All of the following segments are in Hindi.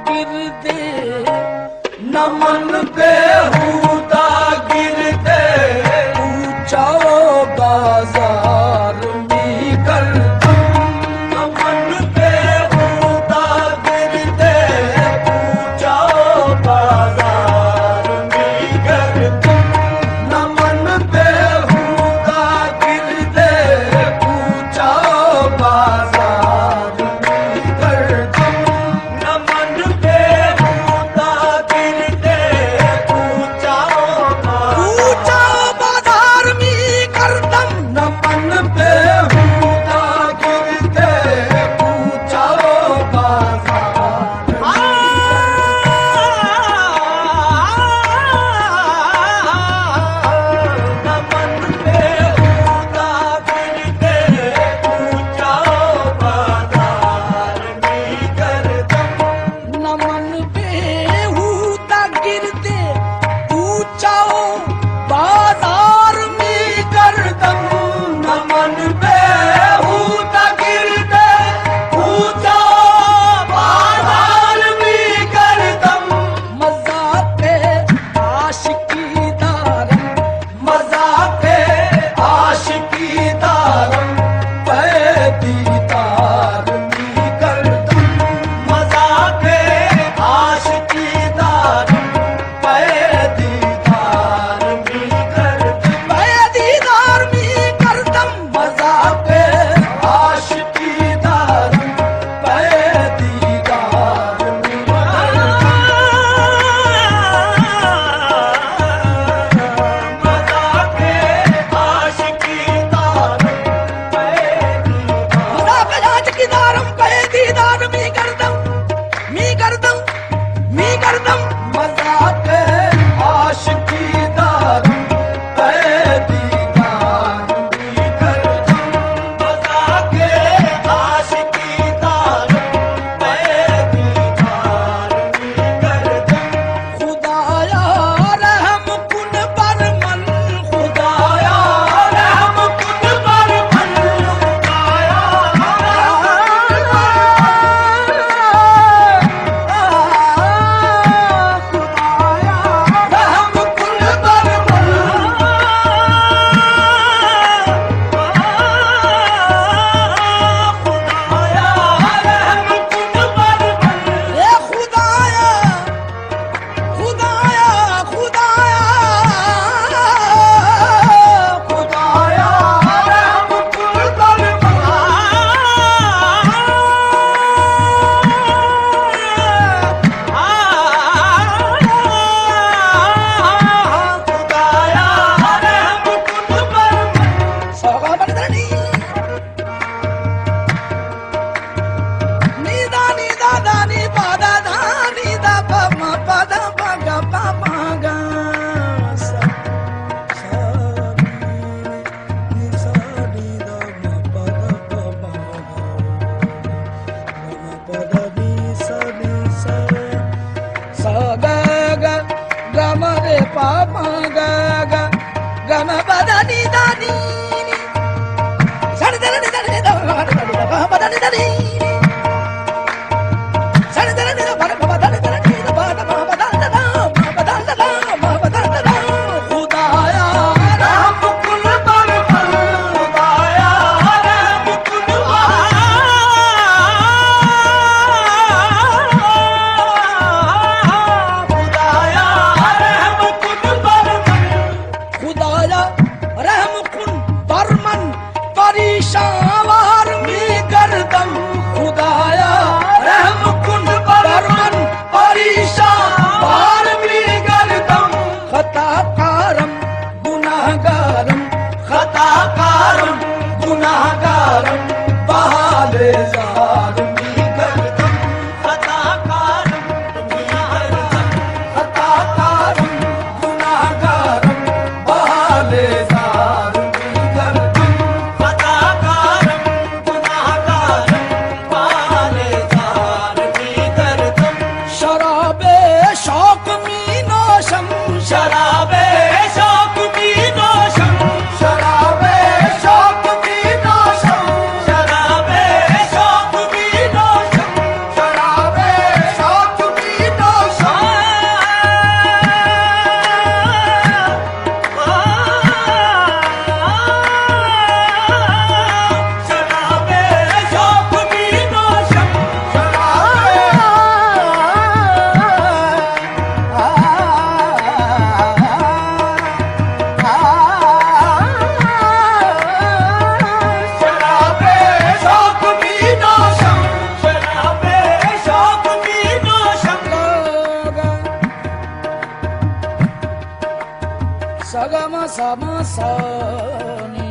गिरदे नमन बेहुदा गिरदे ऊंचा बाजार में करदम नमन बेहुदा गिरदे ऊंचा बाजार में करदम नमन बेहुदा गिरदे ऊंचा बाजार में करदम नमन बेहुदा गिरदे ऊंचा बाजार में करदम नमन बेहुदा गिरदे ऊंचा बाजार नमन बेहुदा गिरदे ऊंचा बाजार में करदम नमन बेहुदा गिरदे ऊंचा बाजार में करदम नमन बेहुदा गिरदे ऊंचा बाजार में करदम मज़ाक़े आशिकी दारम मज़ाक़े आशिकी दारम दीदार में करदम मज़ाक़े आशिकी दारम दीदार में करदम दीदार में करदम मज़ाक़े आशिकी दारम दीदार में मज़ाक़े आशिकी दारम मज़ाक़े आशिकी दारम दीदार में करदम मज़ाक़े आशिकी दारम दीदार में करदम मज़ाक़े आशिकी दारम दीदार में करदम खुदाया रहम कुन बरमन खुदाया रहम कुन बरमन खुदाया रहम कुन बरमन खुदाया रहम कुन बरमन ए खुदाया खुदाया खुदाया खुदाया रहम कुन खुदाया रहम कुन बरमन सोगा बरदनी नीदा नीदा दानी पादा दानी दा पम पद पग पग सा सा नी सा नी दा पद पग पद नी सा सा ग ग ग म रे पा म ग ग ग म पद नी दा नी सा नी दा नी दा नी दा पद नी दा नी खुदाया रहम कुन बरमन खुदाया रहम कुन खुदाया रहम कुन बरमन सम सा नी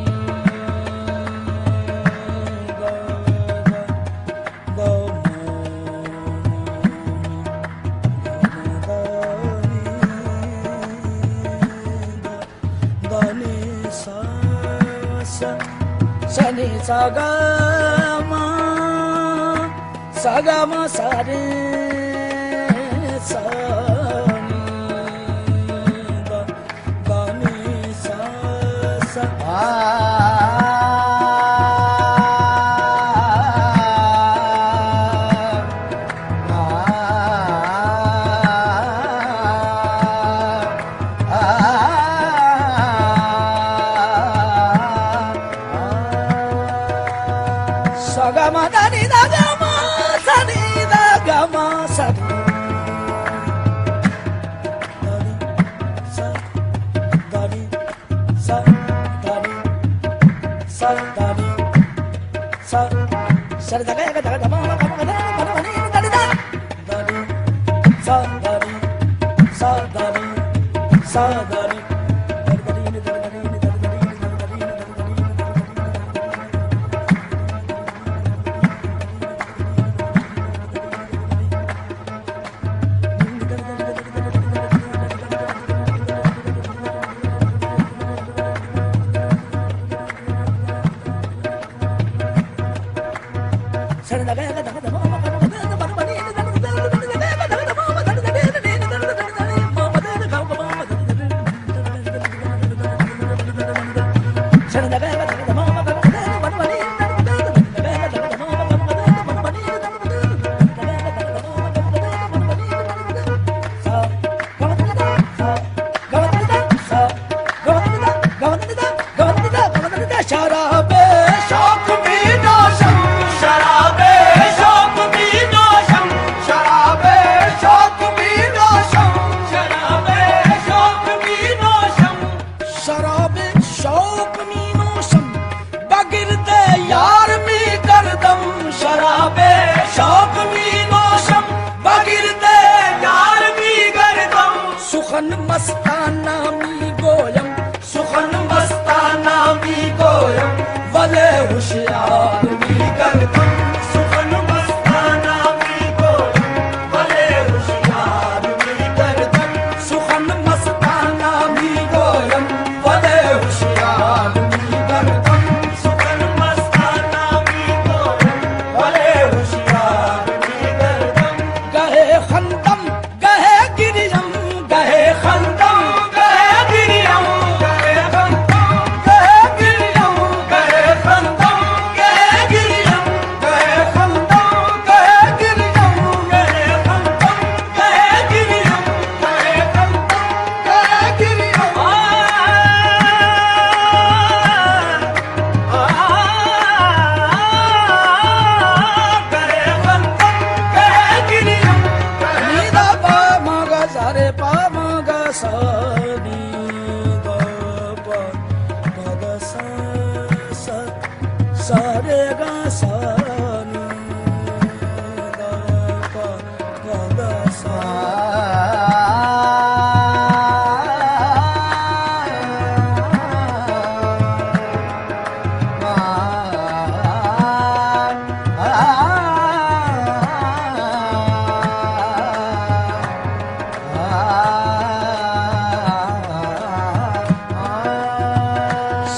सनी सगमा सगमा सरे सनी गनी सा Sagama dani da gama sani da gama sani dani sa dani sa dani sa sari da ga da ma ma ma da dani dani da dani sa dani sa dani sa dani मस्ताना मी गोयम सुखन मस्ताना मी गोयम वले होशियार मी करदम सुखन मस्ताना मी गोयम वले होशियार मी करदम सुखन मस्ताना मी गोयम वले होशियार मी करदम सुखन मस्ताना मी गोयम वले होशियार मी करदम गहे खंदम गहे गिरियम गहे खंदम गहे गिरियम गहे खंदम गहे गिरियम गहे खंदम गहे गिरियम गहे खंदम गहे गिरियम गहे खंदम गहे गिरियम गहे खंदम गहे गिरियम गहे खंदम गहे गिरियम नीदा पा मगा सारे पा सा नी दा पा दा सा सा सा रे गा सा नी दा पा दा सा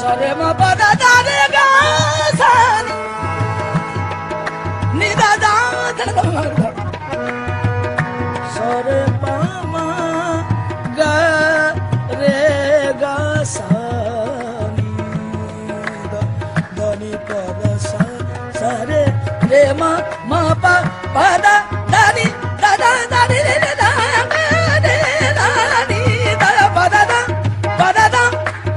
sare ma pa da da re ga sa ni ni da da da da sare pa ma ga re ga sa ni da da ni pa da sa sa re re ma pa da da ni da da da ni re da ga re da ni da pa da da pa da da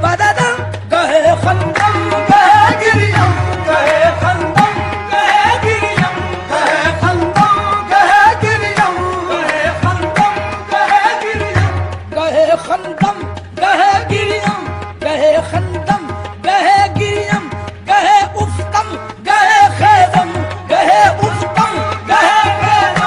pa da da गहे खंदम गहे गिरियम गहे खंदम गहे गिरियम गहे खंदम गहे गिरियम गहे खंदम गहे गिरियम गहे खंदम गहे गिरियम गहे खंदम गहे गिरियम गहे उफ्तम गहे खेदम गहे उफ्तम गहे खेदम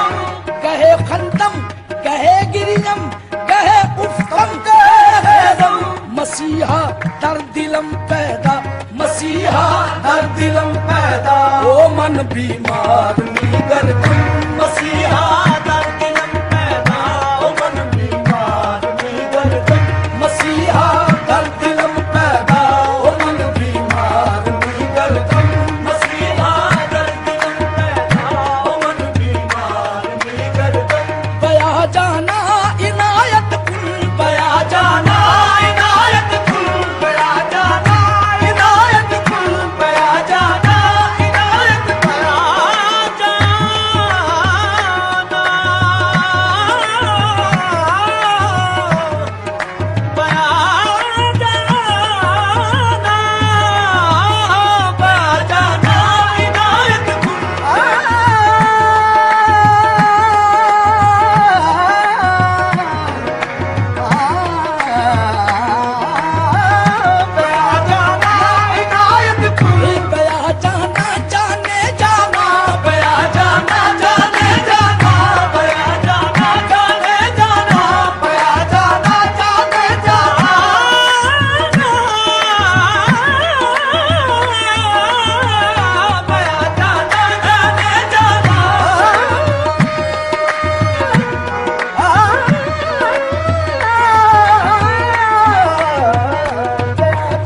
मन बीमार मी गर्दन मसीहा दर दिलम पैदा ओ मन बीमार मी गर्दन मसीहा दर दिलम पैदा ओ मन बीमार मी गर्दन मसीहा दर दिलम पैदा ओ मन बीमार मी गर्दन बया जाना इनायत कुल बया जाना इनायत कुल बया जाना इनायत कुल बया जाना इनायत बया जाना इनायत कुल बया जाना जाने जाना बया जाना जाने जाना बया जाना जाने जाना बया जाना जाने जाना बया जाना जाने जाना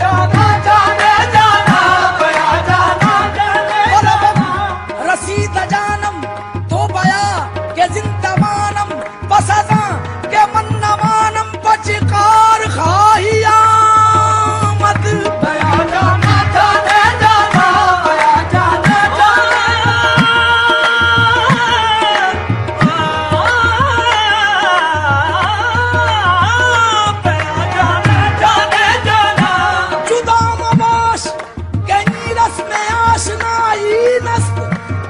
जाना जाने जाना बया जाना जाने रसीद जानम तो बया के जिंदमानम पसदा के मन्नमानम बचिकार खाहिया मत बया जाना जाने जाना बया जाना जाना बया जाना जाने जाना जुदा मबाश कहीं रस में आशनाई नस्त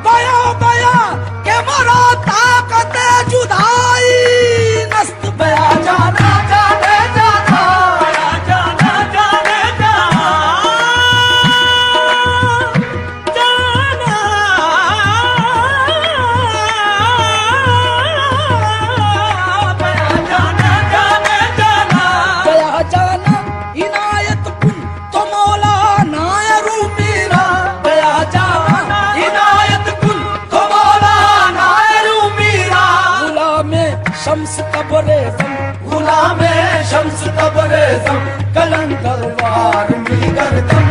बया बया के मरा ताकत जुदाई नस्त बया जाना जाने जाना बया जाना जाने जाना जाना बया जाना जाने जाना बया जाना इनायत कुल तो मौला नायरू मेरा बया जाना इनायत कुल तो मौला नायरू मेरा गुलामे शम्स तबरेज़म गुलामे शम्स तबरेज़म कलंदर वार मी गर्दन